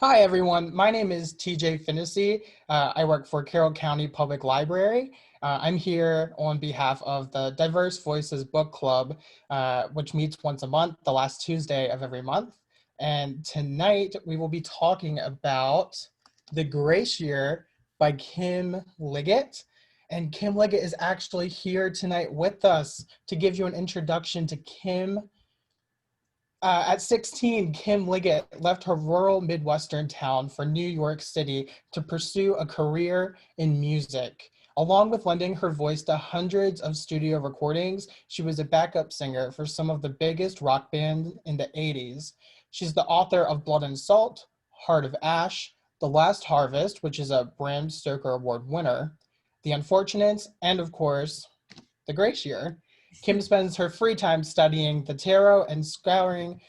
Hi, everyone. My name is TJ Finnessy. I work for Carroll County Public Library. I'm here on behalf of the Diverse Voices Book Club, which meets once a month, the last Tuesday of every month. And tonight we will be talking about The Grace Year by Kim Liggett. And Kim Liggett is actually here tonight with us to give you an introduction to Kim. At 16, Kim Liggett left her rural Midwestern town for New York City to pursue a career in music. Along with lending her voice to hundreds of studio recordings, she was a backup singer for some of the biggest rock bands in the 80s. She's the author of Blood and Salt, Heart of Ash, The Last Harvest, which is a Bram Stoker Award winner, The Unfortunates, and of course, The Grace Year. Kim spends her free time studying the tarot and scouring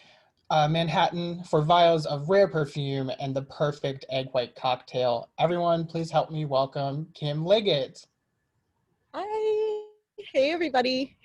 Manhattan for vials of rare perfume and the perfect egg white cocktail. Everyone, please help me welcome Kim Liggett. Hi. Hey, everybody.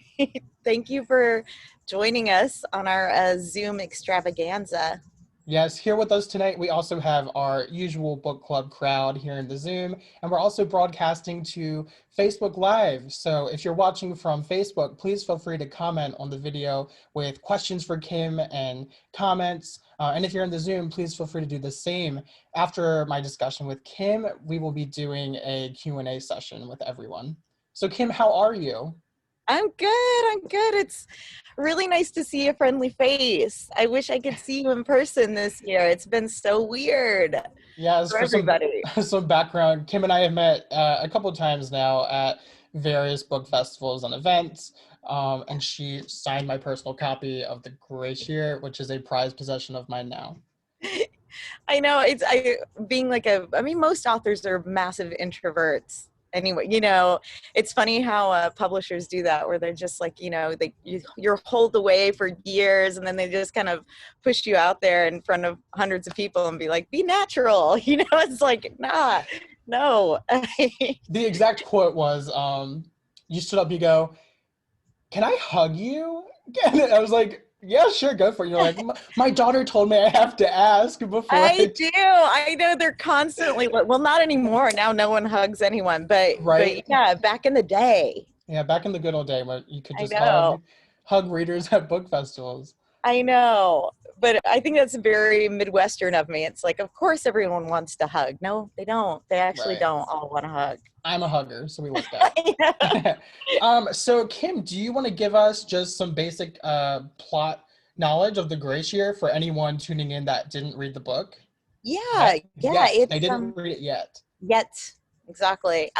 Thank you for joining us on our Zoom extravaganza. Yes, here with us tonight, we also have our usual book club crowd here in the Zoom, and we're also broadcasting to Facebook Live. So if you're watching from Facebook, please feel free to comment on the video with questions for Kim and comments. And if you're in the Zoom, please feel free to do the same. After my discussion with Kim, we will be doing a Q&A session with everyone. So Kim, how are you? I'm good. It's really nice to see a friendly face. I wish I could see you in person this year. It's been so weird Yes, for for some everybody. some background, Kim and I have met a couple of times now at various book festivals and events, and she signed my personal copy of The Grace Year, which is a prized possession of mine now. I know being like most authors are massive introverts. Anyway, it's funny how publishers do that, where they're just like, you're holed away for years, and then they just kind of push you out there in front of hundreds of people and be like, be natural. It's like, nah, no. The exact quote was, you stood up, you go, "Can I hug you?" And I was like, "Yeah, sure, go for it." You're like, My daughter told me I have to ask before I do. I know they're constantly, well, not anymore. Now no one hugs anyone, but right? yeah, back in the day. Yeah, back in the good old day when you could I just know. hug readers at book festivals. I know, but I think that's very Midwestern of me. It's like, of course everyone wants to hug. No, they don't. They actually Right. don't all want to hug. I'm a hugger, so we lucked out. I know. So Kim, do you want to give us just some basic plot knowledge of The Grace Year for anyone tuning in that didn't read the book? Yeah, yeah. They didn't read it yet. Yet exactly.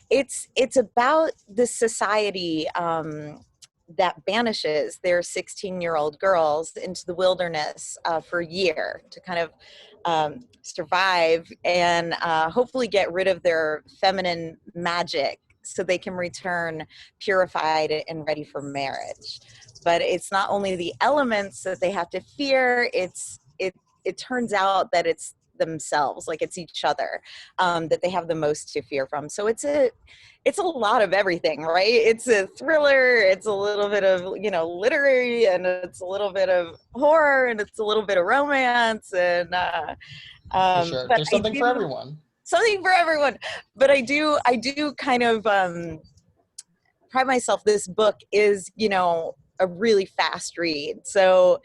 It's about the society that banishes their 16-year-old girls into the wilderness for a year to kind of survive and hopefully get rid of their feminine magic so they can return purified and ready for marriage. But it's not only the elements that they have to fear, it turns out that it's themselves, like it's each other that they have the most to fear from. So it's a lot of everything, right? It's a thriller, it's a little bit of, literary, and it's a little bit of horror, and it's a little bit of romance, and For sure. but There's I something for do everyone. something for everyone. But I do kind of pride myself. This book is, a really fast read. So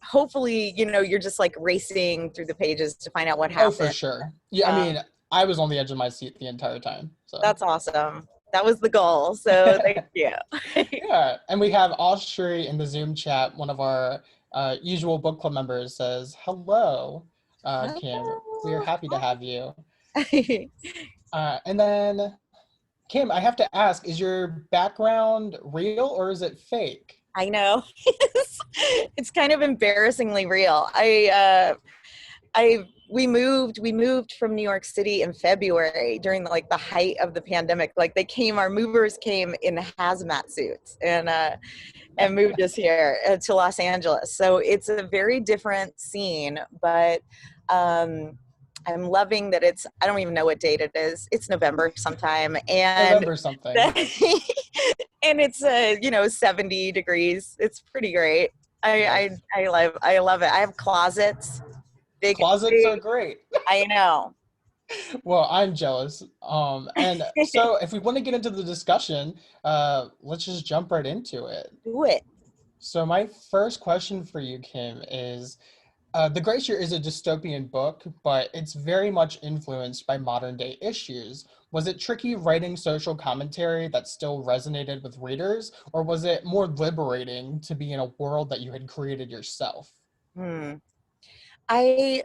hopefully, you're just like racing through the pages to find out what Oh, for happened. sure. Yeah, I Um, mean, I was on the edge of my seat the entire time. So that's awesome. That was the goal. So thank you. yeah, and we have Austri in the Zoom chat. One of our usual book club members says, "Hello, Kim. We are Hello. happy to have you." Hi. And then, Kim, I have to ask, is your background real or is it fake? I know. It's kind of embarrassingly real. We moved from New York City in February during the height of the pandemic. Like our movers came in hazmat suits and moved us here to Los Angeles. So it's a very different scene, but I'm loving that I don't even know what date it is. It's November sometime. And November something. and it's 70 degrees. It's pretty great. Yes. I love it. I have closets big Closets are estate. great. I know. Well, I'm jealous. And so if we want to get into the discussion, let's just jump right into it. Do it. So my first question for you, Kim, is The Great Year is a dystopian book, but it's very much influenced by modern day issues. Was it tricky writing social commentary that still resonated with readers, or was it more liberating to be in a world that you had created yourself? Hmm. I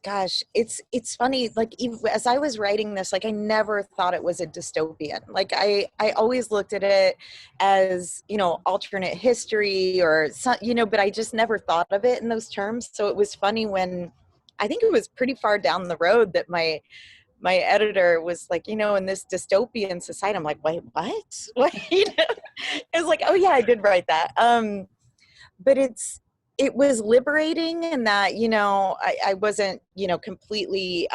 Gosh, it's funny, like, even as I was writing this, like, I never thought it was a dystopian. Like, I always looked at it as, alternate history or some, but I just never thought of it in those terms. So it was funny when I think it was pretty far down the road that my editor was like, in this dystopian society. I'm like, wait, what? What? It was like, oh yeah, I did write that. But it was liberating in that, I wasn't, completely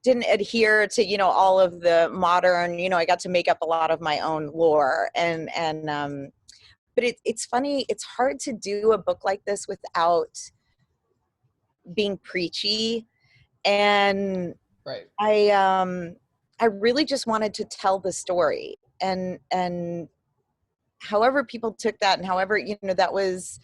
didn't adhere to, all of the modern, I got to make up a lot of my own lore. But it's funny, it's hard to do a book like this without being preachy. And Right. I really just wanted to tell the story, and however people took that, and however, that was,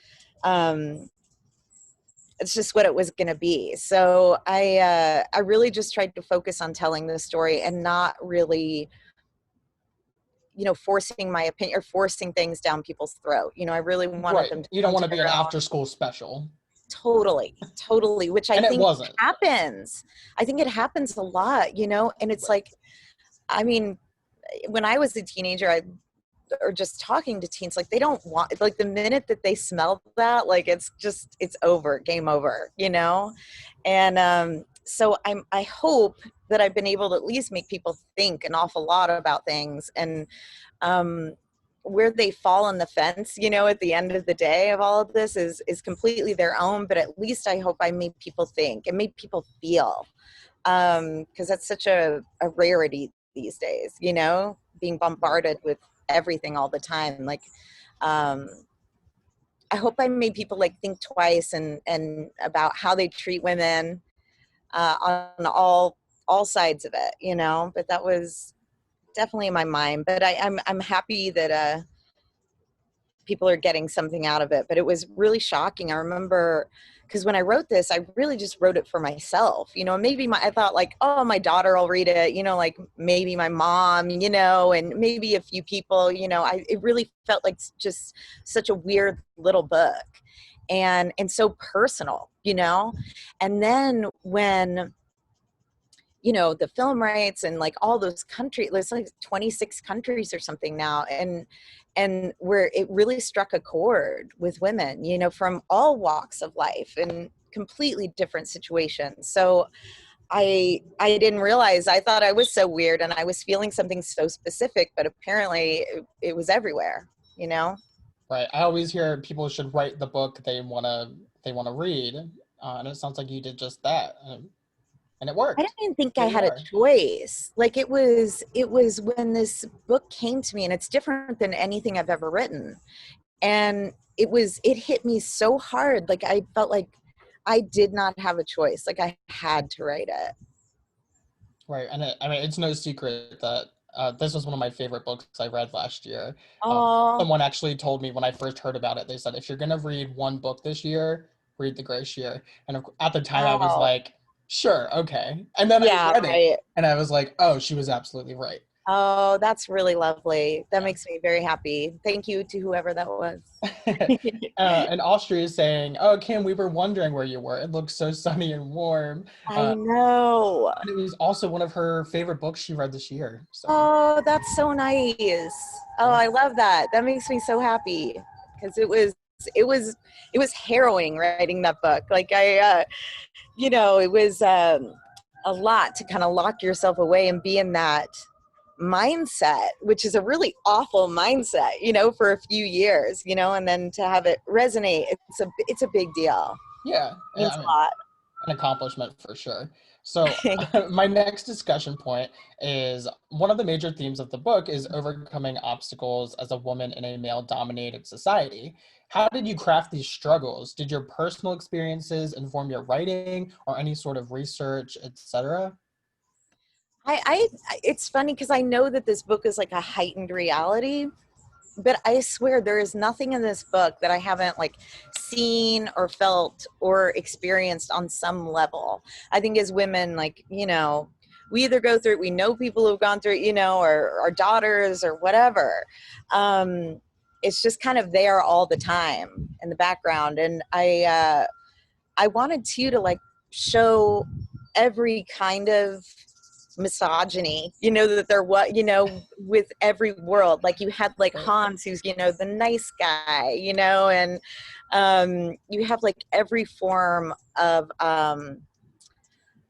it's just what it was going to be. So I really just tried to focus on telling the story and not really, forcing my opinion or forcing things down people's throat. I really wanted Right. them to You don't come want to to be their an own. after school special. Totally, which I And it think wasn't. happens. I think it happens a lot, and it's Right. like, I mean, when I was a teenager, or just talking to teens, like, they don't want, like, the minute that they smell that, like, it's over, game over, and so I hope that I've been able to at least make people think an awful lot about things, and um where they fall on the fence, at the end of the day of all of this is completely their own, but at least I hope I made people think and made people feel, because that's such a rarity these days, being Right. bombarded with everything all the time. Like, um, I hope I made people, like, think twice and about how they treat women, on all sides of it, But that was definitely in my mind. But I'm happy that people are getting something out of it. But it was really shocking. I remember, because when I wrote this, I really just wrote it for myself, maybe I thought, like, oh, my daughter will read it, like maybe my mom, and maybe a few people, it really felt like just such a weird little book, and so personal, and then when, the film rights and, like, all those countries, there's like 26 countries or something now, and where it really struck a chord with women, from all walks of life and completely different situations. So I didn't realize, I thought I was so weird and I was feeling something so specific, but apparently it was everywhere, Right. I always hear people should write the book they wanna read, and it sounds like you did just that, and it I don't worked. even think I Here we had a are. choice. Like, it was when this book came to me, and it's different than anything I've ever written. And it hit me so hard. Like, I felt like I did not have a choice. Like, I had to write it. Right, and I mean, it's no secret that this was one of my favorite books I read last year. Oh, Someone actually told me when I first heard about it, they said, if you're gonna read one book this year, read The Grace Year. And at the time, I was wow. like, sure, okay. And then I Yeah, read it, right. and I was like, oh, she was absolutely right. Oh, that's really lovely. That Yeah. makes me very happy. Thank you to whoever that was. And Austria is saying, "Oh, Kim, we were wondering where you were. It looks so sunny and warm." I know. And it was also one of her favorite books she read this year. So, Oh, that's so nice. Oh, yeah. I love that. That makes me so happy, because it was it was harrowing writing that book. Like, it was, a lot to kind of lock yourself away and be in that mindset, which is a really awful mindset, for a few years, and then to have it resonate, it's a big deal. Yeah, It means I a mean, lot. an accomplishment for sure. So, my next discussion point is one of the major themes of the book is overcoming obstacles as a woman in a male-dominated society. how did you craft these struggles? Did your personal experiences inform your writing or any sort of research, etc.? It's funny because I know that this book is like a heightened reality, but I swear there is nothing in this book that I haven't like seen or felt or experienced on some level. I think as women, like, you know, we either go through it, we know people who've gone through it, you know, or our daughters or whatever. It's just kind of there all the time in the background. And I wanted to like show every kind of misogyny, you know, that there was, you know, with every world. Like you had like Right. Hans, who's, you know, the nice guy, you know, and you have like every form of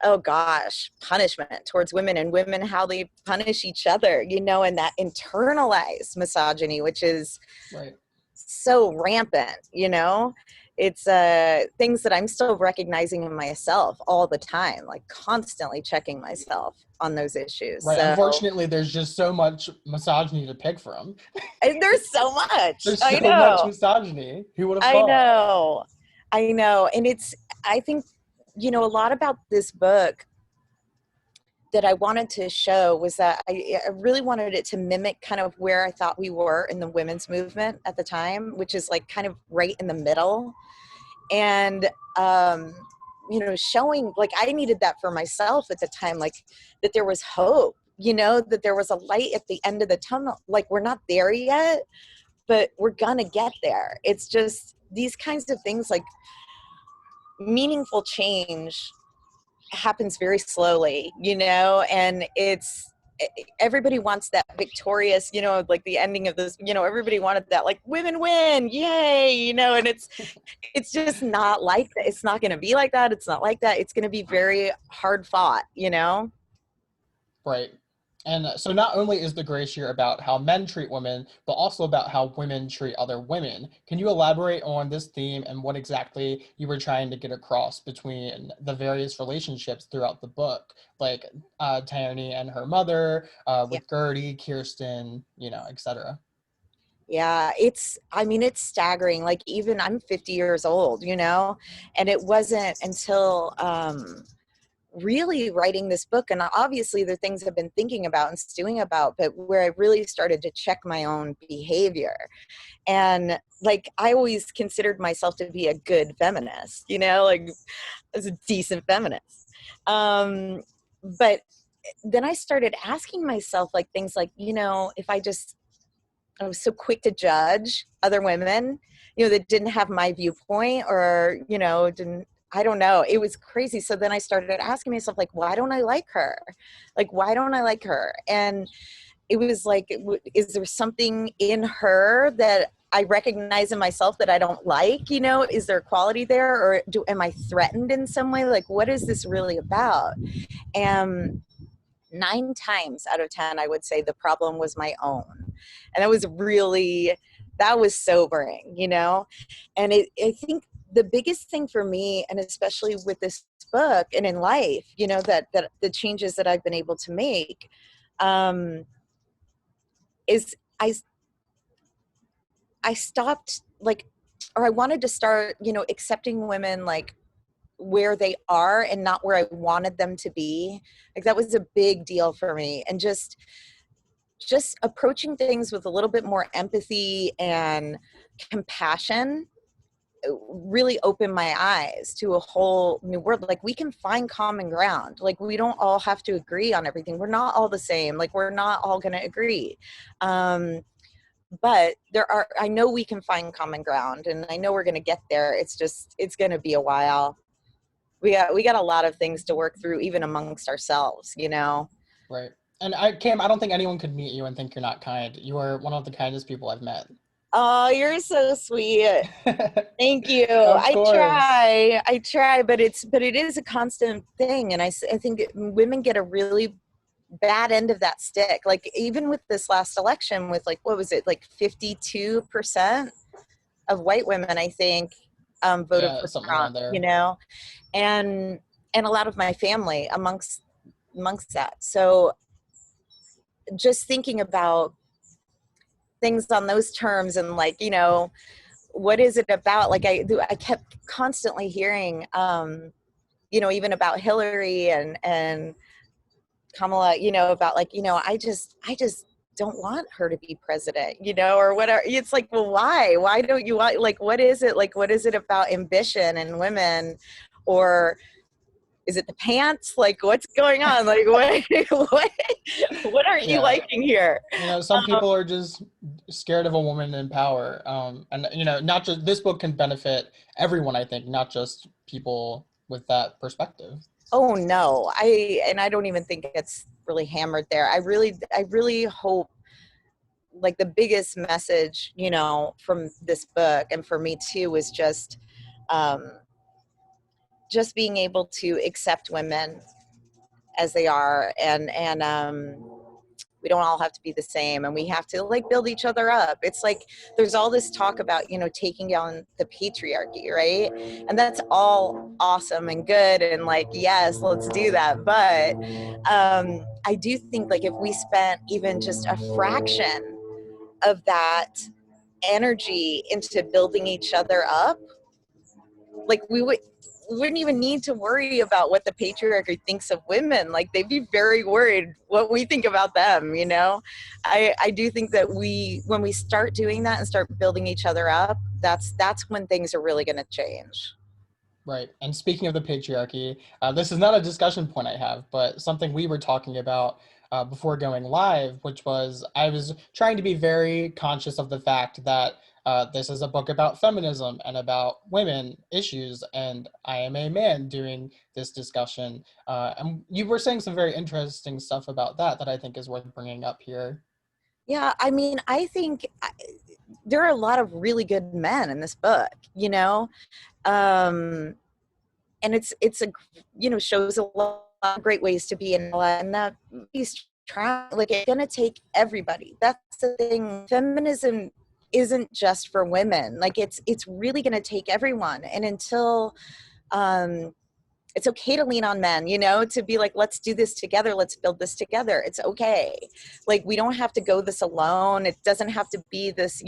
oh gosh, punishment towards women, and women how they punish each other, you know, and that internalized misogyny, which is Right. so rampant, you know. It's things that I'm still recognizing in myself all the time, like constantly checking myself on those issues. Right. So Unfortunately, there's just so much misogyny to pick from. and there's so much. There's so much misogyny. Who would have I thought? know, I know. And it's, I think, you know, a lot about this book that I wanted to show was that I really wanted it to mimic kind of where I thought we were in the women's movement at the time, which is like kind of right in the middle. And you know, showing like I needed that for myself at the time, like that there was hope, you know, that there was a light at the end of the tunnel. Like we're not there yet, but we're gonna get there. It's just these kinds of things, like meaningful change happens very slowly, you know, and it's everybody wants that victorious, you know, like the ending of this, you know, everybody wanted that like women win, yay, you know, and it's just not like that. It's not going to be like that. It's not like that. It's going to be very hard fought, you know? Right. And so not only is the Grace year about how men treat women, but also about how women treat other women. Can you elaborate on this theme and what exactly you were trying to get across between the various relationships throughout the book, like Tierney and her mother, Yeah. with Gertie, Kirsten, you know, etc. Yeah. It's, I mean, it's staggering. Like even I'm 50 years old, you know, and it wasn't until, really writing this book, and obviously the things I've been thinking about and stewing about, but where I really started to check my own behavior. And like I always considered myself to be a good feminist, you know, like as a decent feminist. But then I started asking myself like things like, you know, if I was so quick to judge other women, you know, that didn't have my viewpoint, or, you know, didn't, I don't know. It was crazy. So then I started asking myself, like, why don't I like her? Like, why don't I like her? And it was like, is there something in her that I recognize in myself that I don't like? You know, is there a quality there, or am I threatened in some way? Like, what is this really about? And 9 times out of 10, I would say the problem was my own. And that was sobering, you know? And I think the biggest thing for me, and especially with this book and in life, you know, that the changes that I've been able to make, um, is I stopped like, or I wanted to start, you know, accepting women like where they are and not where I wanted them to be. Like that was a big deal for me. And just approaching things with a little bit more empathy and compassion really opened my eyes to a whole new world. Like we can find common ground. Like we don't all have to agree on everything. We're not all the same. Like we're not all going to agree. But I know we can find common ground, and I know we're going to get there. It's going to be a while. We got a lot of things to work through even amongst ourselves, you know? Right. And Cam, I don't think anyone could meet you and think you're not kind. You are one of the kindest people I've met. Oh, you're so sweet. Thank you. Of course. I try, but it is a constant thing. And I think women get a really bad end of that stick. Like even with this last election with like, what was it? Like 52% of white women, I think, voted Yeah, for something Trump, around you there. know, and, and a lot of my family amongst that. So just thinking about things on those terms and like, you know, what is it about? Like I kept constantly hearing, even about Hillary and Kamala, about like, I just don't want her to be president, or whatever. It's like, well, why? Why don't you want, like, what is it? Like, what is it about ambition and women? Or is it the pants? Like, what's going on? Like, what aren't you Yeah. liking here? Some people are just scared of a woman in power. And, not just this book can benefit everyone, I think, not just people with that perspective. Oh no, I don't even think it's really hammered there. I really hope, like, the biggest message, from this book and for me too is um, just being able to accept women as they are, and we don't all have to be the same, and we have to, like, build each other up. It's like there's all this talk about, taking down the patriarchy, right? And that's all awesome and good, and, like, yes, let's do that. But I do think, like, if we spent even just a fraction of that energy into building each other up, like, we wouldn't even need to worry about what the patriarchy thinks of women. Like, they'd be very worried what we think about them. I do think that when we start doing that and start building each other up, that's when things are really going to change. Right. And speaking of the patriarchy, this is not a discussion point I have, but something we were talking about before going live, which was I was trying to be very conscious of the fact that this is a book about feminism and about women issues, and I am a man doing this discussion. And you were saying some very interesting stuff about that I think is worth bringing up here. Yeah, I mean, I think there are a lot of really good men in this book, um, and it's a, shows a lot of great ways to be in, and that he's trying, like, it's gonna take everybody. That's the thing. Feminism isn't just for women. Like, it's really gonna take everyone. And until um it's okay to lean on men, to be like, let's do this together, let's build this together. It's okay. Like, we don't have to go this alone. It doesn't have to be this,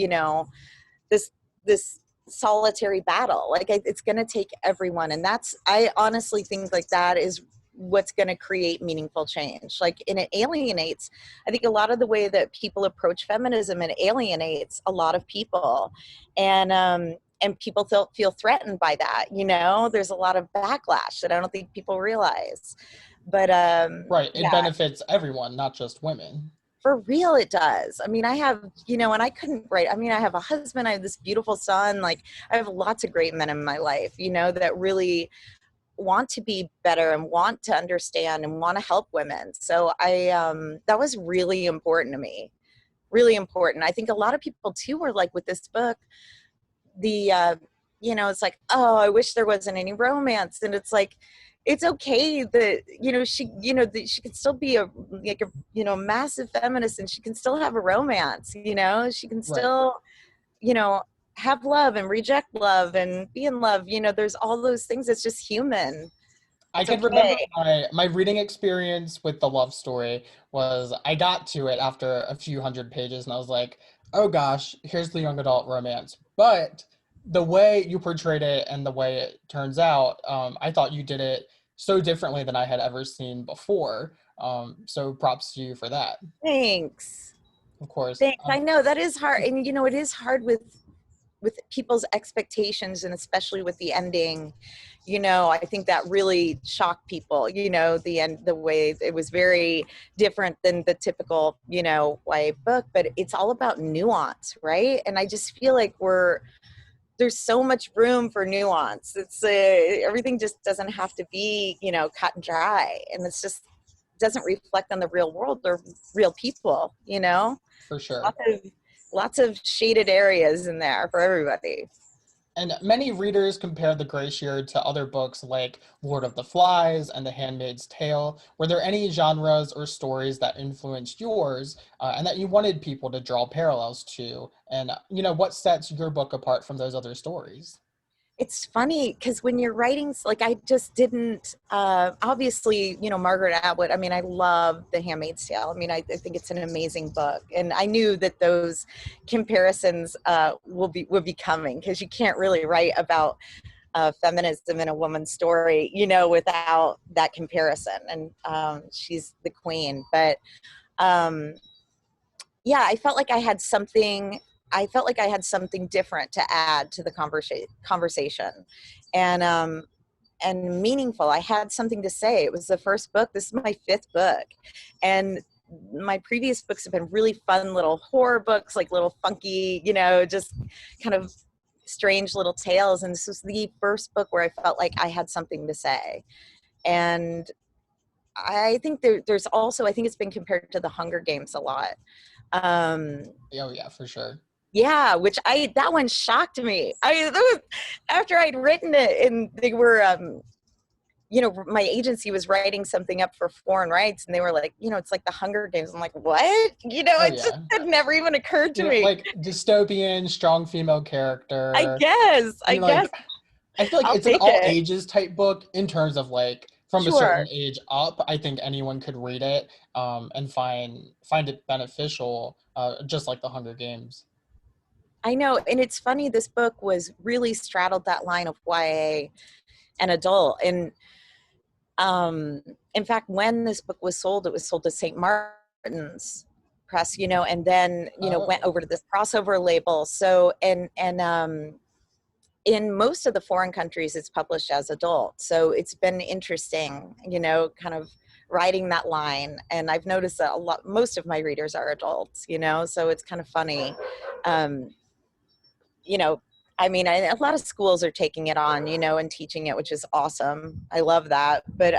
this solitary battle. Like, it's going to take everyone, and I honestly think, like, that is what's going to create meaningful change. Like, and it alienates, I think, a lot of the way that people approach feminism, and alienates a lot of people, and people feel threatened by that. There's a lot of backlash that I don't think people realize. But Right. It yeah, benefits everyone, not just women. for real, it does. I mean, I have, and I couldn't write. I mean, I have a husband, I have this beautiful son. Like, I have lots of great men in my life, that really want to be better and want to understand and want to help women. So that was really important to me. Really important. I think a lot of people too were like, with this book, it's like, oh, I wish there wasn't any romance. And it's like, it's okay that, that she can still be massive feminist, and she can still have a romance. She can Right. still, you know, have love and reject love and be in love. There's all those things. It's just human. I It's can remember okay. my reading experience with the love story was I got to it after a few hundred pages and I was like, oh gosh, here's the young adult romance. But the way you portrayed it and the way it turns out, I thought you did it so differently than I had ever seen before. So props to you for that, Thanks. of course. Thanks. I know that is hard. And, it is hard with people's expectations, and especially with the ending. I think that really shocked people. The end, the way it was very different than the typical, YA book, but it's all about nuance, right? And I just feel like there's so much room for nuance. It's everything just doesn't have to be, cut and dry, and it's just doesn't reflect on the real world or real people. For sure. Lots of shaded areas in there for everybody. And many readers compare The Gray Sheard to other books like Lord of the Flies and The Handmaid's Tale. Were there any genres or stories that influenced yours and that you wanted people to draw parallels to? And, what sets your book apart from those other stories? It's funny because when you're writing, like I just didn't, obviously, Margaret Atwood, I mean, I love The Handmaid's Tale. I mean, I think it's an amazing book. And I knew that those comparisons would be coming, because you can't really write about feminism in a woman's story, without that comparison. And she's the queen. But yeah, I felt like I had something different to add to the conversation, and meaningful. I had something to say. It was the first book. This is my fifth book, and my previous books have been really fun little horror books, like little funky, just kind of strange little tales. And this was the first book where I felt like I had something to say. And I think there's also, I think it's been compared to the Hunger Games a lot. Oh yeah, for sure. Yeah, which that one shocked me. After I'd written it, and they were, my agency was writing something up for foreign rights, and they were like, it's like the Hunger Games. I'm like, what? Oh It just yeah. had never even occurred to me. Like dystopian, strong female I character. guess, And like I feel like I'll it's an take all it. ages type book in terms of like from a certain Sure. age up. I think anyone could read it and find it beneficial, just like the Hunger Games. I know. And it's funny, this book was really straddled that line of YA and adult. And in fact, when this book was sold, it was sold to St. Martin's Press, and then, went Oh, over to this crossover label. So, in most of the foreign countries, it's published as adult. So it's been interesting, kind of riding that line. And I've noticed that most of my readers are adults, so it's kind of funny. Um, you know, I mean, a lot of schools are taking it on, and teaching it, which is awesome. I love that. But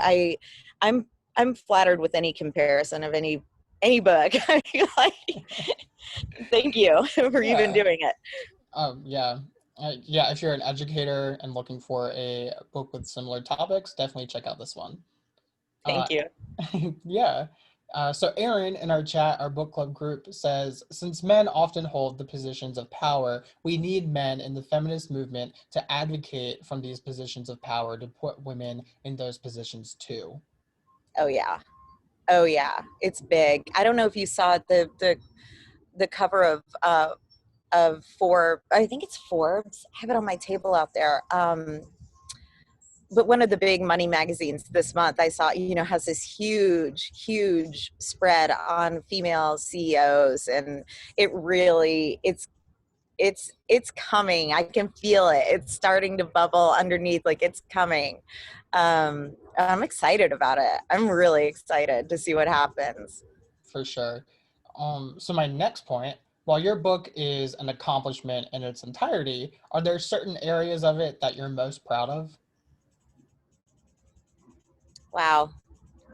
I'm, I'm flattered with any comparison of any book. Like, thank you for even yeah. doing it. Yeah. Yeah, if you're an educator and looking for a book with similar topics, definitely check out this one. Uh, Thank you. yeah. So Aaron in our chat, our book club group says, since men often hold the positions of power, we need men in the feminist movement to advocate from these positions of power to put women in those positions too. Oh yeah. Oh yeah. It's big. I don't know if you saw the cover of Forbes. I think it's Forbes. I have it on my table out there. But one of the big money magazines this month, I saw, has this huge spread on female CEOs. And it's coming. I can feel it. It's starting to bubble underneath, like it's coming. I'm excited about it. I'm really excited to see what happens. For sure. So my next point, while your book is an accomplishment in its entirety, are there certain areas of it that you're most proud of? Wow.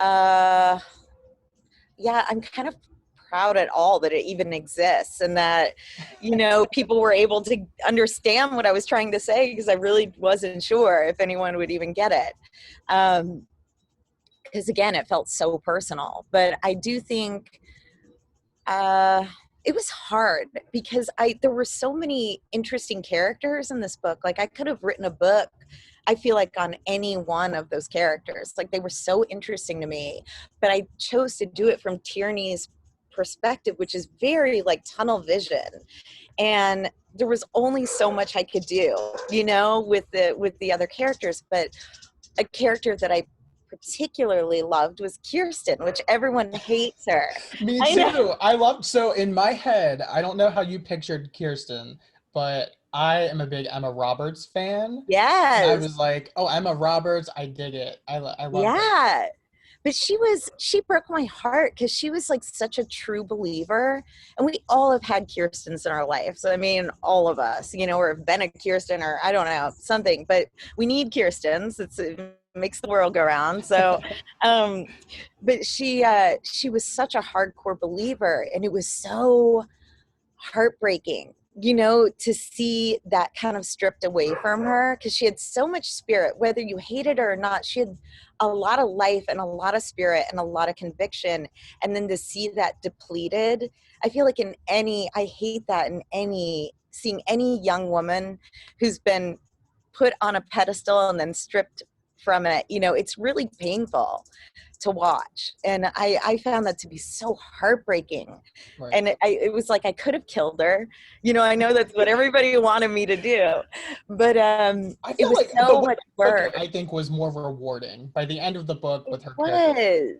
Uh, yeah, I'm kind of proud at all that it even exists, and that, people were able to understand what I was trying to say, because I really wasn't sure if anyone would even get it. Because again, it felt so personal. But I do think uh, it was hard, because there were so many interesting characters in this book. Like, I could have written a book, I feel like, on any one of those characters. Like, they were so interesting to me, but I chose to do it from Tierney's perspective, which is very like tunnel vision. And there was only so much I could do, with the other characters. But a character that I particularly loved was Kirsten, which everyone hates her. Me I know. too. I love, so in my head, I don't know how you pictured Kirsten, but I am a big Emma Roberts fan. And I Yes. was like, oh, Emma Roberts, I dig it. I loved it. Yeah. But she broke my heart, because she was like such a true believer. And we all have had Kirstens in our lives. I mean, all of us, or have been a Kirsten, or I don't know, something, but we need Kirstens. It makes the world go round. So, um, but she was such a hardcore believer, and it was so heartbreaking, to see that kind of stripped away from her, because she had so much spirit. Whether you hated her or not, she had a lot of life and a lot of spirit and a lot of conviction. And then to see that depleted, I feel like I hate that in seeing any young woman who's been put on a pedestal and then stripped from it. You know, it's really painful to watch. And I found that to be so heartbreaking. Right. And it was like I could have killed her. You know, I know that's what everybody wanted me to do. But I it felt was like the so much book, worse. I think, was more rewarding by the end of the book It with her character. was.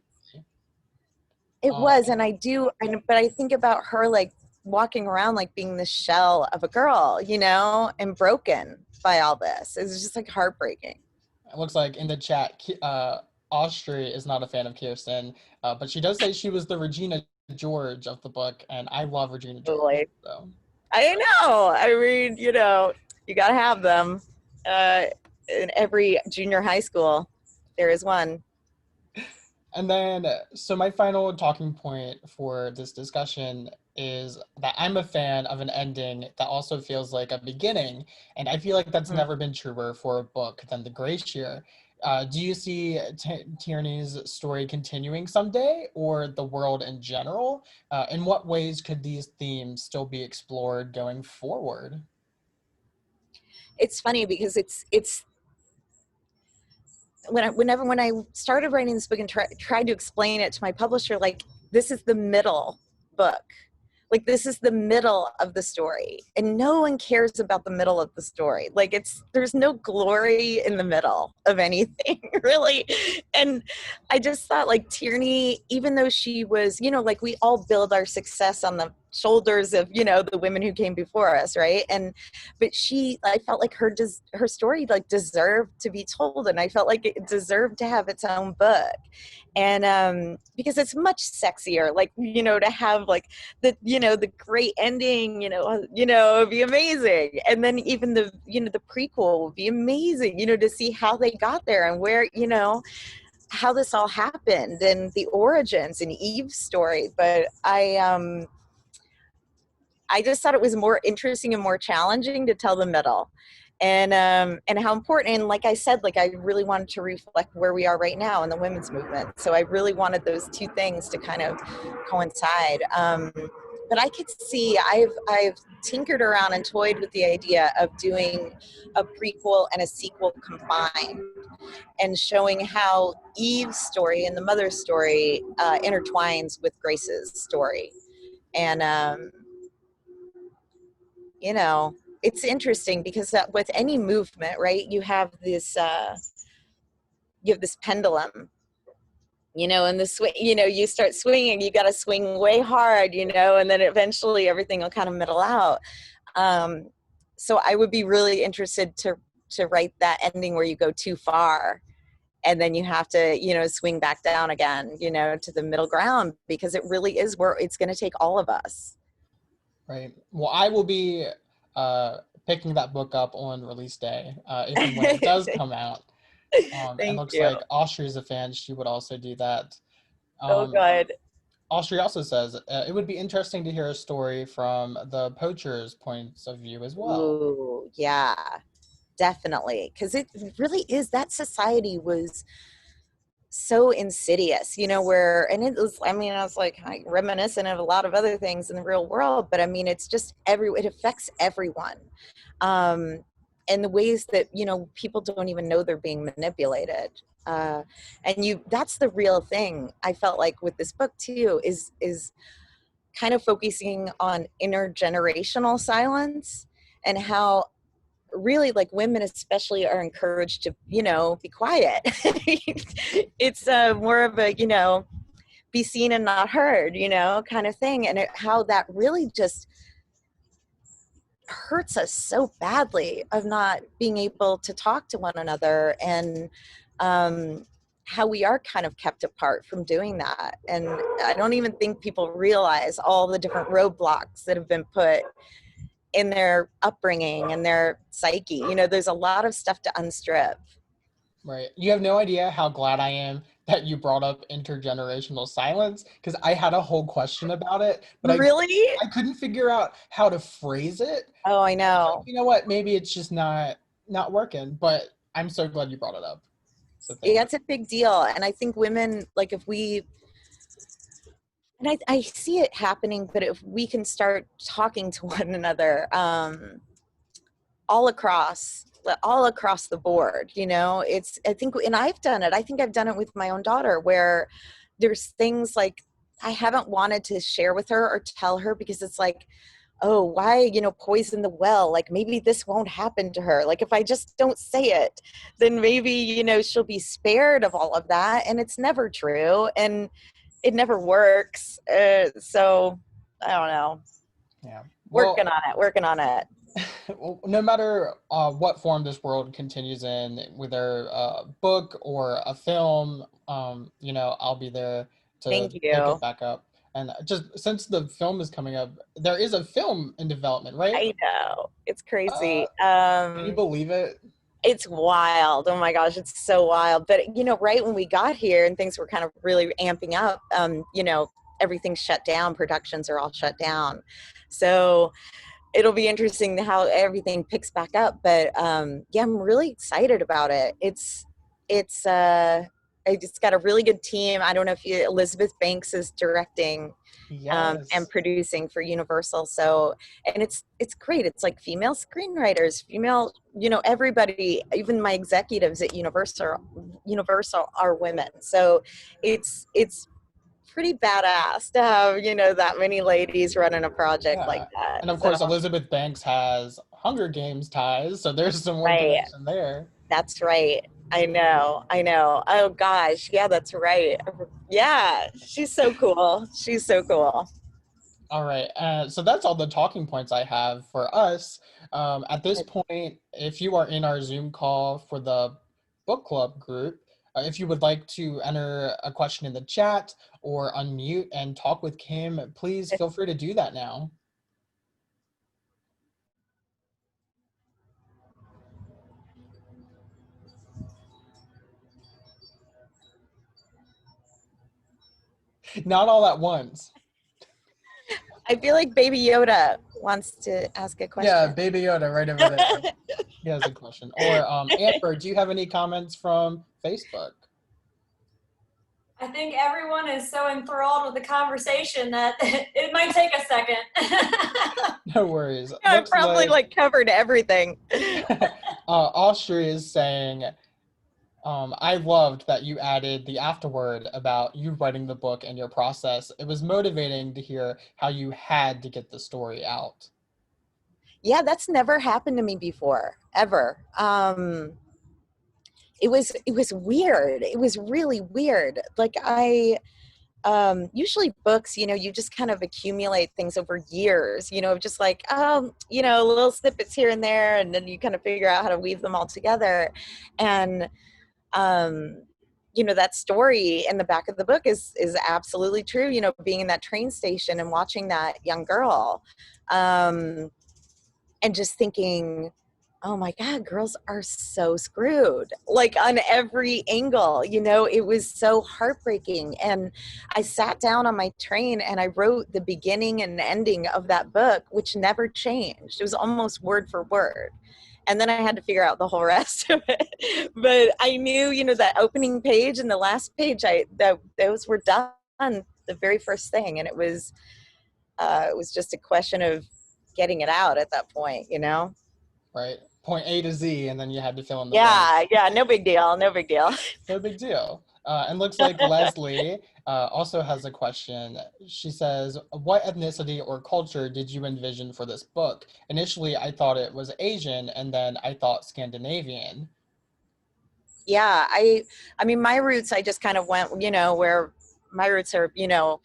It was. And but I think about her like walking around like being the shell of a girl, you know, and broken by all this. It was just like heartbreaking. It looks like in the chat, Austria is not a fan of Kirsten, but she does say she was the Regina George of the book, and I love Regina George. Totally. So. I know. I mean, you know, you got to have them. In every junior high school, there is one. And then, so my final talking point for this discussion is that I'm a fan of an ending that also feels like a beginning. And I feel like that's never been truer for a book than The Glacier. Do you see Tierney's story continuing someday, or the world in general? In what ways could these themes still be explored going forward? It's funny because it's when I started writing this book and tried to explain it to my publisher, like, this is the middle book. Like, this is the middle of the story, and no one cares about the middle of the story. Like, there's no glory in the middle of anything, really. And I just thought, like, Tierney, even though she was, you know, like, we all build our success on the shoulders of, you know, the women who came before us, right? But I felt like her story like deserved to be told, and I felt like it deserved to have its own book. And because it's much sexier, like, you know, to have like the, you know, the great ending, you know, it'd be amazing. And then even the, you know, the prequel would be amazing, you know, to see how they got there and where, you know, how this all happened and the origins and Eve's story. But I just thought it was more interesting and more challenging to tell the middle. And how important, and like I said, like, I really wanted to reflect where we are right now in the women's movement. So I really wanted those two things to kind of coincide. But I could see, I've tinkered around and toyed with the idea of doing a prequel and a sequel combined, and showing how Eve's story and the mother's story intertwines with Grace's story. And you know, it's interesting because with any movement, right, you have this pendulum, you know, and you know, you start swinging, you got to swing way hard, you know, and then eventually everything will kind of middle out. So I would be really interested to write that ending where you go too far and then you have to, you know, swing back down again, you know, to the middle ground, because it really is where it's going to take all of us. Right. Well, I will be picking that book up on release day, if and when it does come out. And Thank looks you. like Austria is a fan. She would also do that. Oh, good. Austria also says it would be interesting to hear a story from the poacher's points of view as well. Ooh, yeah, definitely. Because it really is, that society was so insidious, you know, and it was, I mean, I was like reminiscent of a lot of other things in the real world, but I mean, it's just it affects everyone. And the ways that, you know, people don't even know they're being manipulated. And that's the real thing. I felt like with this book too, is kind of focusing on intergenerational silence, and how really, like, women especially are encouraged to, you know, be quiet. It's more of a, you know, be seen and not heard, you know, kind of thing. And how that really just hurts us so badly of not being able to talk to one another, and how we are kind of kept apart from doing that. And I don't even think people realize all the different roadblocks that have been put in their upbringing and their psyche. You know, there's a lot of stuff to unstrip. Right. You have no idea how glad I am that you brought up intergenerational silence, because I had a whole question about it, but Really? I couldn't figure out how to phrase it. Oh, I know. You know what? Maybe it's just not working, but I'm so glad you brought it up. So thank Yeah, you. it's a big deal. And I think women, like, and I see it happening, but if we can start talking to one another all across all across the board, you know. It's, I think, and I've done it. I think I've done it with my own daughter, where there's things like I haven't wanted to share with her or tell her because it's like, oh, why, you know, poison the well? Like maybe this won't happen to her. Like if I just don't say it, then maybe, you know, she'll be spared of all of that. And it's never true. And it never works. So I don't know. Yeah. Working Well, on it, working on it. well, no matter what form this world continues in, whether a book or a film, you know, I'll be there to Thank pick it you. back up. And just since the film is coming up, there is a film in development, right? I know. It's Uh, crazy. can you believe it? It's wild. Oh my gosh, it's so wild. But you know, right when we got here and things were kind of really amping up, you know, everything's shut down, productions are all shut down. So it'll be interesting how everything picks back up. But yeah, I'm really excited about it. It's I just got a really good team. I don't know if you, Elizabeth Banks is directing and Yes. producing for Universal. So, and it's great. It's like female screenwriters, female, you know, everybody, even my executives at Universal are women. So it's pretty badass to have, you know, that many ladies running a project like Yeah. that. And of So, course, Elizabeth Banks has Hunger Games ties, so there's some more right. connection there. That's right. I know. I know. Oh gosh. Yeah, that's right. Yeah. She's so cool. She's so cool. All right. So that's all the talking points I have for us. At this point, if you are in our Zoom call for the book club group, if you would like to enter a question in the chat or unmute and talk with Kim, please feel free to do that now. Not all at once. I feel like Baby Yoda wants to ask a Yeah, question. Baby Yoda right over there. He has a question. Or Amber, do you have any comments from Facebook? I think everyone is so enthralled with the conversation that it might take a second. No worries. I Looks probably like like covered everything. Austria is saying, I loved that you added the afterword about you writing the book and your process. It was motivating to hear how you had to get the story out. Yeah, that's never happened to me before, ever. It was weird. It was really weird. Like I usually books, you know, you just kind of accumulate things over years, you know, just like, you know, little snippets here and there, and then you kind of figure out how to weave them all together. And um you know, that story in the back of the book is absolutely true, you know, being in that train station and watching that young girl, um and just thinking, oh my God, girls are so screwed, like on every angle, you know. It was so heartbreaking. And I sat down on my train and I wrote the beginning and ending of that book, which never changed. It was almost word for word. And then I had to figure out the whole rest of it. But I knew, you know, that opening page and the last page, those were done the very first thing. And it was just a question of getting it out at that point, you know? Right? Point A to Z, and then you had to fill in the blanks. Yeah, yeah, no big deal, no big deal. No big deal. And looks like Leslie also has a question. She says, what ethnicity or culture did you envision for this book? Initially, I thought it was Asian, and then I thought Scandinavian. Yeah, I mean, my roots, I just kind of went, you know, where my roots are, you know,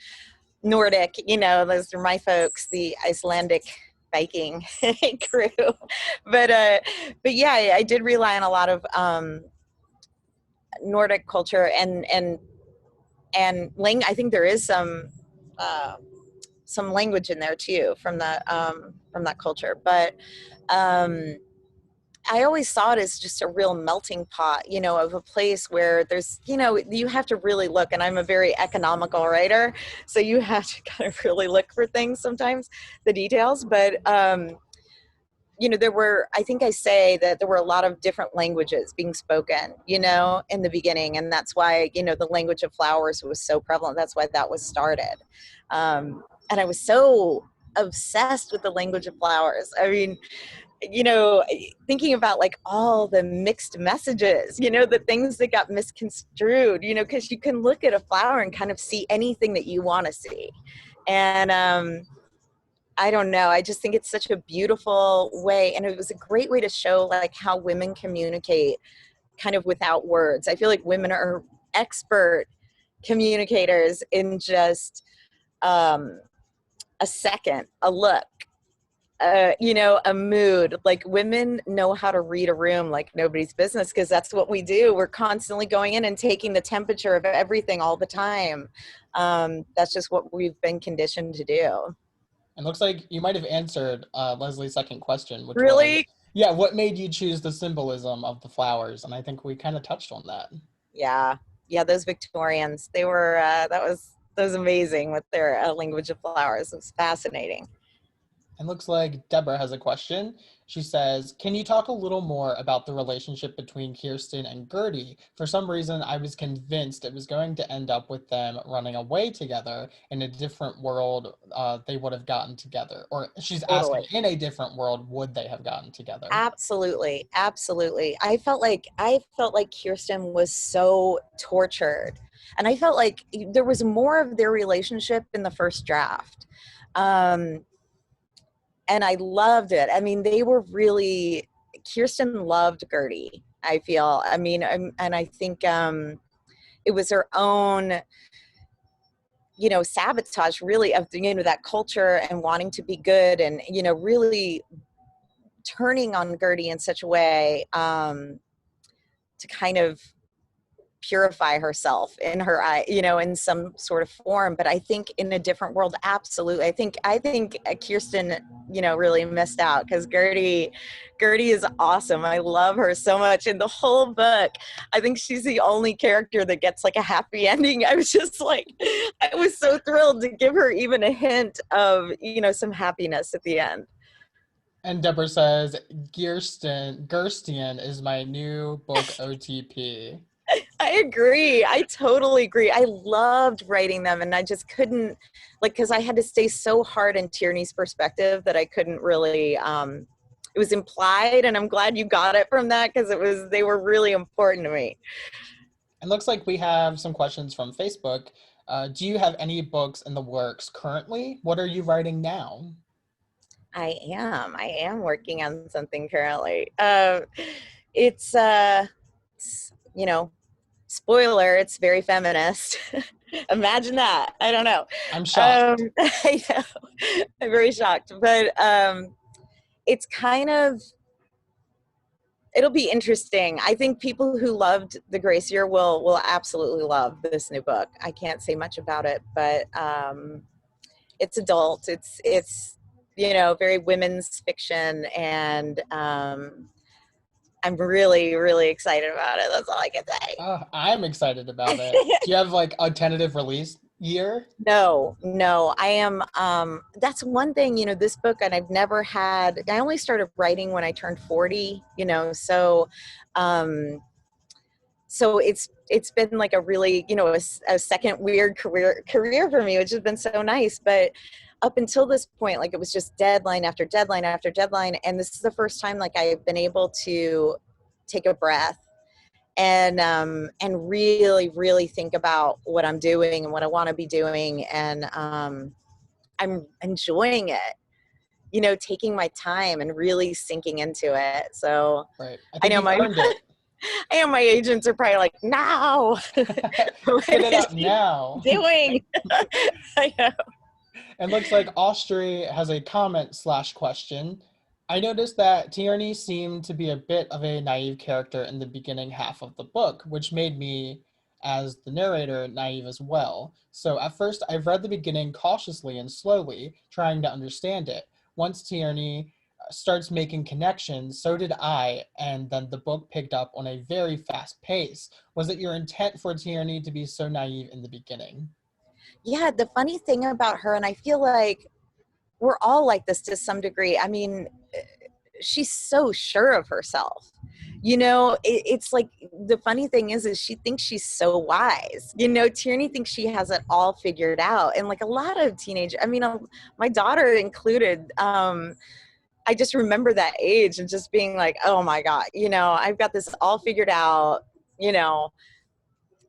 Nordic, you know, those are my folks, the Icelandic Viking crew. But but yeah, I did rely on a lot of Nordic culture and I think there is some language in there too from that culture. But um I always saw it as just a real melting pot, you know, of a place where there's, you know, you have to really look. And I'm a very economical writer, so you have to kind of really look for things sometimes, the details. But, you know, I think I say that there were a lot of different languages being spoken, you know, in the beginning. And that's why, you know, the language of flowers was so prevalent. That's why that was started. And I was so obsessed with the language of flowers. I mean, thinking about like all the mixed messages, the things that got misconstrued, because you can look at a flower and kind of see anything that you want to see. And I don't know, I just think it's such a beautiful way. And it was a great way to show like how women communicate kind of without words. I feel like women are expert communicators in just a second, a look, a mood. Like women know how to read a room like nobody's business, because that's what we do. We're constantly going in and taking the temperature of everything all the time. That's just what we've been conditioned to do. It looks like you might have answered Leslie's second question, which Really? was, yeah, what made you choose the symbolism of the flowers? And I think we kind of touched on that. Yeah. Those Victorians, they were, that was amazing with their language of flowers. It was fascinating. And looks like Deborah has a question. She says, can you talk a little more about the relationship between Kirsten and Gertie? For some reason, I was convinced it was going to end up with them running away together. In a different world, they would have gotten together. Or she's Totally. asking, in a different world, would they have gotten together? Absolutely. I felt like Kirsten was so tortured. And I felt like there was more of their relationship in the first draft. And I loved it. I mean, they were really, Kirsten loved Gertie, I feel. I mean, and I think it was her own, sabotage really of, that culture and wanting to be good and, really turning on Gertie in such a way to kind of purify herself in her eye, in some sort of form. But I think in a different world, absolutely. I think Kirsten, really missed out, because Gertie is awesome. I love her so much. In the whole book, I think she's the only character that gets like a happy ending. I was just like, I was so thrilled to give her even a hint of, some happiness at the end. And Deborah says, Gerstian is my new book OTP. I agree. I totally agree. I loved writing them, and I just couldn't, because I had to stay so hard in Tierney's perspective that I couldn't really, it was implied, and I'm glad you got it from that, because they were really important to me. It looks like we have some questions from Facebook. Do you have any books in the works currently? What are you writing now? I am working on something currently. It's spoiler, it's very feminist. Imagine that. I don't know. I'm shocked. I know. I'm very shocked. But it's kind of, it'll be interesting. I think people who loved The Grace Year will absolutely love this new book. I can't say much about it, but it's adult. It's very women's fiction, and I'm really, really excited about it. That's all I can say. I'm excited about it. Do you have like a tentative release year? No, I am. That's one thing, this book, and I only started writing when I turned 40, so it's been like a really, a second weird career for me, which has been so nice. But up until this point, like, it was just deadline after deadline after deadline. And this is the first time like I've been able to take a breath and really, really think about what I'm doing and what I want to be doing. And I'm enjoying it, taking my time and really sinking into it. So right. I know my agents are probably like, no, get it out now. Doing. I know. And looks like Austri has a comment/question. I noticed that Tierney seemed to be a bit of a naive character in the beginning half of the book, which made me, as the narrator, naive as well. So at first, I've read the beginning cautiously and slowly, trying to understand it. Once Tierney starts making connections, so did I, and then the book picked up on a very fast pace. Was it your intent for Tierney to be so naive in the beginning? Yeah, the funny thing about her, and I feel like we're all like this to some degree. I mean, she's so sure of herself. It's like, the funny thing is she thinks she's so wise. Tierney thinks she has it all figured out. And like a lot of teenagers, I mean, my daughter included, I just remember that age and just being like, oh my God, I've got this all figured out,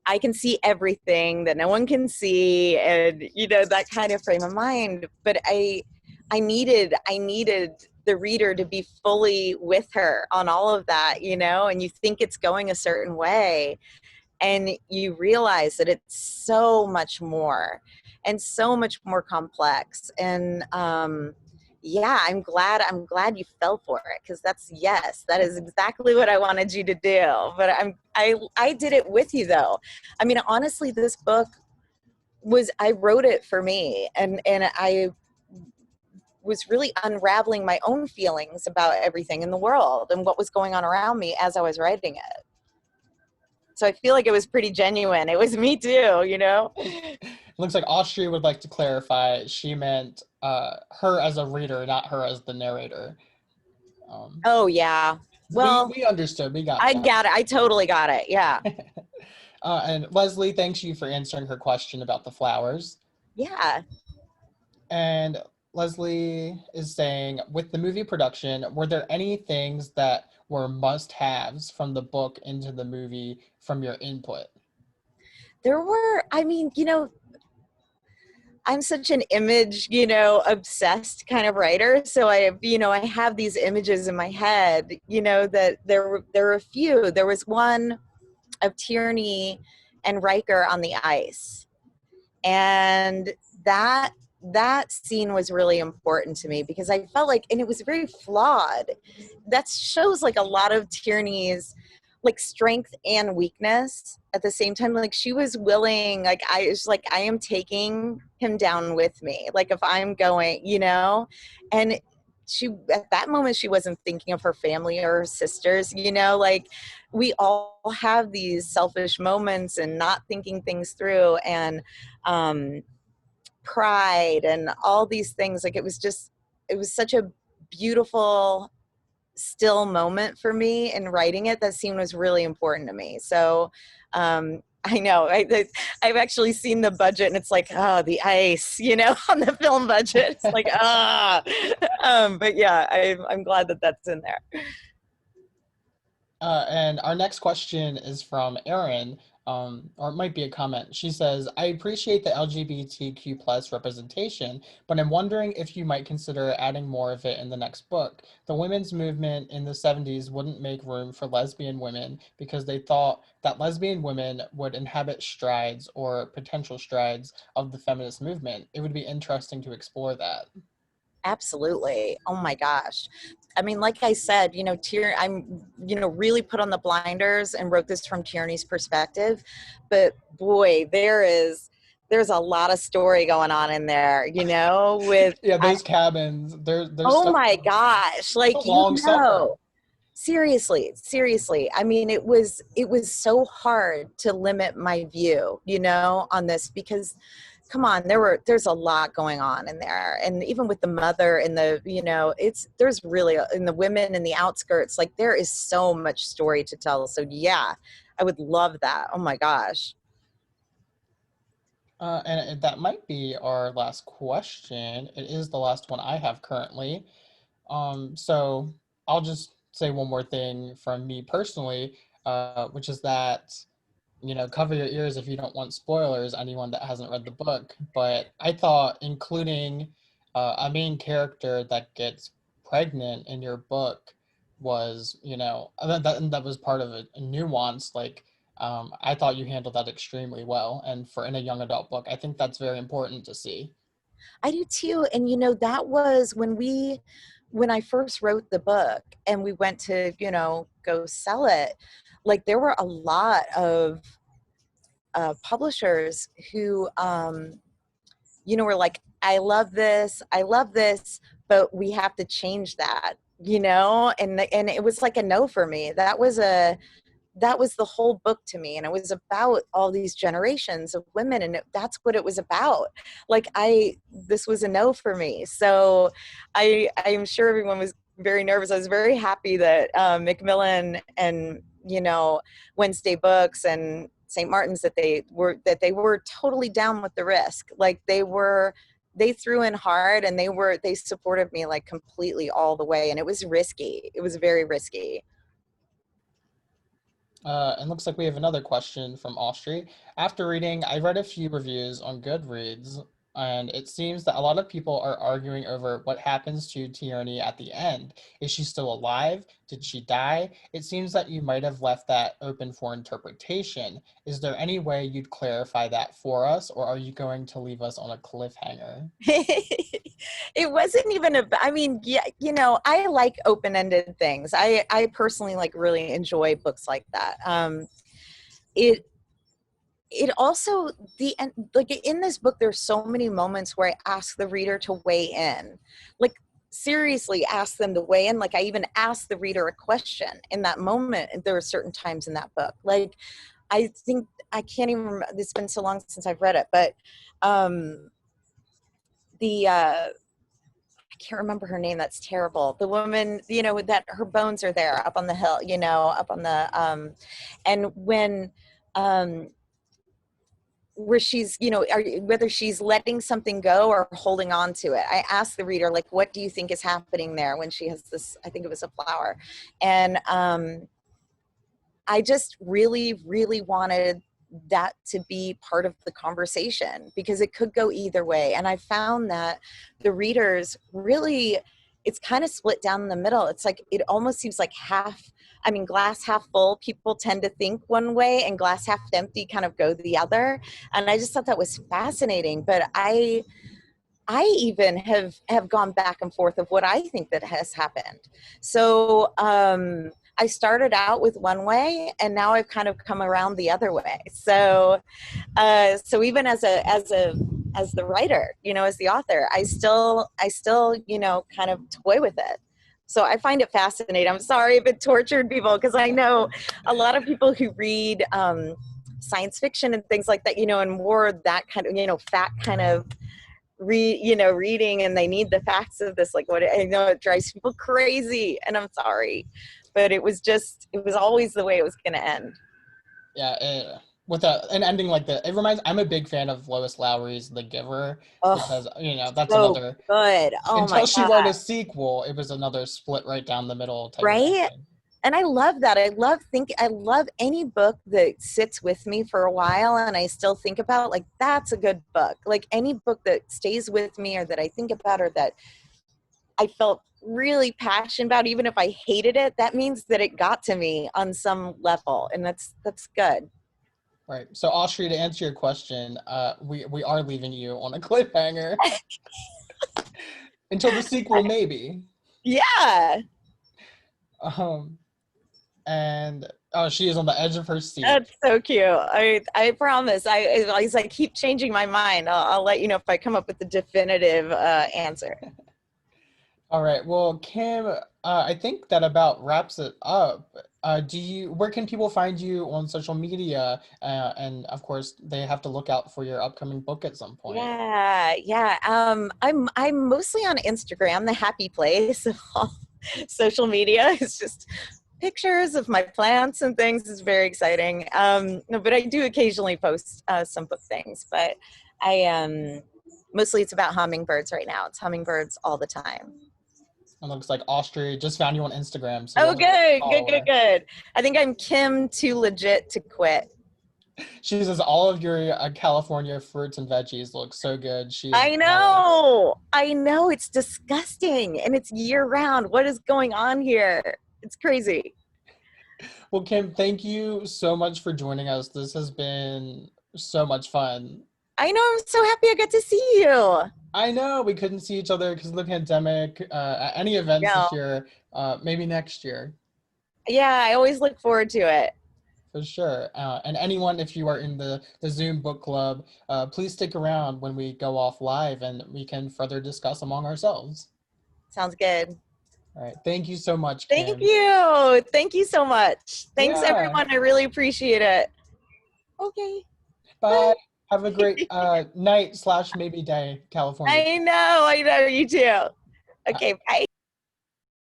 I can see everything that no one can see, and that kind of frame of mind. But I needed the reader to be fully with her on all of that, and you think it's going a certain way, and you realize that it's so much more and so much more complex. And yeah, I'm glad you fell for it, because that is exactly what I wanted you to do. But I did it with you, though. I mean, honestly, this book I wrote it for me, and I was really unraveling my own feelings about everything in the world and what was going on around me as I was writing it. So I feel like it was pretty genuine. It was me too, It looks like Austria would like to clarify she meant her as a reader, not her as the narrator. Oh, yeah. Well, we understood. We got I that. got it. I totally got it. Yeah. And Leslie, thanks you for answering her question about the flowers. Yeah. And Leslie is saying, with the movie production, were there any things that were must-haves from the book into the movie from your input? There were, I mean, I'm such an image, obsessed kind of writer. So I have these images in my head, that there were a few. There was one of Tierney and Riker on the ice. And that scene was really important to me, because I felt like, and it was very flawed. That shows like a lot of Tierney's like strength and weakness at the same time. Like, she was willing, like, I was like, I am taking him down with me. Like, if I'm going, and she, at that moment, she wasn't thinking of her family or her sisters, like, we all have these selfish moments and not thinking things through, and pride and all these things. Like, it was such a beautiful still moment for me in writing it. That scene was really important to me. So I know I've actually seen the budget, and it's like, oh, the ice, on the film budget. It's like, but yeah, I'm glad that that's in there. And our next question is from Erin, or it might be a comment. She says, I appreciate the LGBTQ plus representation, but I'm wondering if you might consider adding more of it in the next book. The women's movement in the 70s wouldn't make room for lesbian women because they thought that lesbian women would inhabit strides or potential strides of the feminist movement. It would be interesting to explore that. Absolutely. Oh my gosh. I mean, like I said, I'm, really put on the blinders and wrote this from Tierney's perspective, but boy, there's a lot of story going on in there, with Yeah, those cabins, there's oh stuff my going on. gosh, like, It's a long summer. Seriously. I mean, it was so hard to limit my view, on this, because come on, there's a lot going on in there. And even with the mother and there's really, in the women in the outskirts, like, there is so much story to tell. So yeah, I would love that. Oh my gosh. And that might be our last question. It is the last one I have currently. So I'll just say one more thing from me personally, which is that, cover your ears if you don't want spoilers, anyone that hasn't read the book. But I thought including a main character that gets pregnant in your book was, that was part of a nuance. Like, I thought you handled that extremely well. And for in a young adult book, I think that's very important to see. I do too. And that was when I first wrote the book and we went to, go sell it. Like, there were a lot of publishers who, were like, I love this, but we have to change that, and it was like a no for me. That was the whole book to me, and it was about all these generations of women, and that's what it was about. Like, this was a no for me. So I'm sure everyone was very nervous. I was very happy that Macmillan and Wednesday Books and St. Martin's, that they were totally down with the risk. Like, they were they threw in hard, and they supported me like completely all the way. And it was risky. It was very risky. And looks like we have another question from Austri. After reading, I read a few reviews on Goodreads, and it seems that a lot of people are arguing over what happens to Tierney at the end. Is she still alive? Did she die? It seems that you might have left that open for interpretation. Is there any way you'd clarify that for us, or are you going to leave us on a cliffhanger? It wasn't even I mean, yeah, you know, I like open-ended things. I personally like really enjoy books like that. It also, the end, like in this book, there's so many moments where I ask the reader to weigh in, like seriously ask them to weigh in. Like I even asked the reader a question in that moment. And there were certain times in that book, like I think I can't even remember, it's been so long since I've read it, but I can't remember her name. That's terrible. The woman, you know, that her bones are there up on the hill, you know, up on the, and when, where she's, you know, whether she's letting something go or holding on to it. I asked the reader, like, what do you think is happening there when she has this, I think it was a flower. And I just really, really wanted that to be part of the conversation because it could go either way. And I found that the readers really, it's kind of split down the middle. It's like, it almost seems like glass half full, people tend to think one way, and glass half empty kind of go the other. And I just thought that was fascinating. But I even have gone back and forth of what I think that has happened. So I started out with one way, and now I've kind of come around the other way. So so even as the writer, you know, as the author, I still, you know, kind of toy with it. So I find it fascinating. I'm sorry if it tortured people, because I know a lot of people who read science fiction and things like that, you know, and more that kind of, you know, fact kind of reading, and they need the facts of this, like what I know it drives people crazy, and I'm sorry, but it was always the way it was going to end. Yeah, with an ending like that, it reminds. I'm a big fan of Lois Lowry's The Giver, because you know that's so another good. Oh until my she God. wrote a sequel, it was another split right down the middle type of Right? ending. And I love that. I love any book that sits with me for a while and I still think about, like, that's a good book. Like any book that stays with me or that I think about or that I felt really passionate about, even if I hated it, that means that it got to me on some level. And that's good. Right. So Austria, to answer your question, we are leaving you on a cliffhanger until the sequel, maybe. Yeah. And she is on the edge of her seat. That's so cute. I promise. I keep changing my mind. I'll let you know if I come up with the definitive answer. All right. Well, Kim, I think that about wraps it up. Where can people find you on social media? And of course, they have to look out for your upcoming book at some point. Yeah. I'm mostly on Instagram, the happy place of all social media. It's just pictures of my plants and things. Is very exciting. No, but I do occasionally post some book things. But I mostly it's about hummingbirds right now. It's hummingbirds all the time. It looks like Austria just found you on Instagram. So Oh, good. I think I'm Kim too legit to quit. She says all of your California fruits and veggies look so good. I know. It's disgusting. And it's year round. What is going on here? It's crazy. Well, Kim, thank you so much for joining us. This has been so much fun. I know. I'm so happy I got to see you. I know we couldn't see each other because of the pandemic. At any events this year, maybe next year. Yeah, I always look forward to it. For sure. And anyone, if you are in the Zoom book club, please stick around when we go off live and we can further discuss among ourselves. Sounds good. All right. Thank you so much, Kim. Thank you. Thank you so much. Thanks, everyone. I really appreciate it. Okay. Bye. Have a great night / maybe day, California. I know. You too. Okay, bye.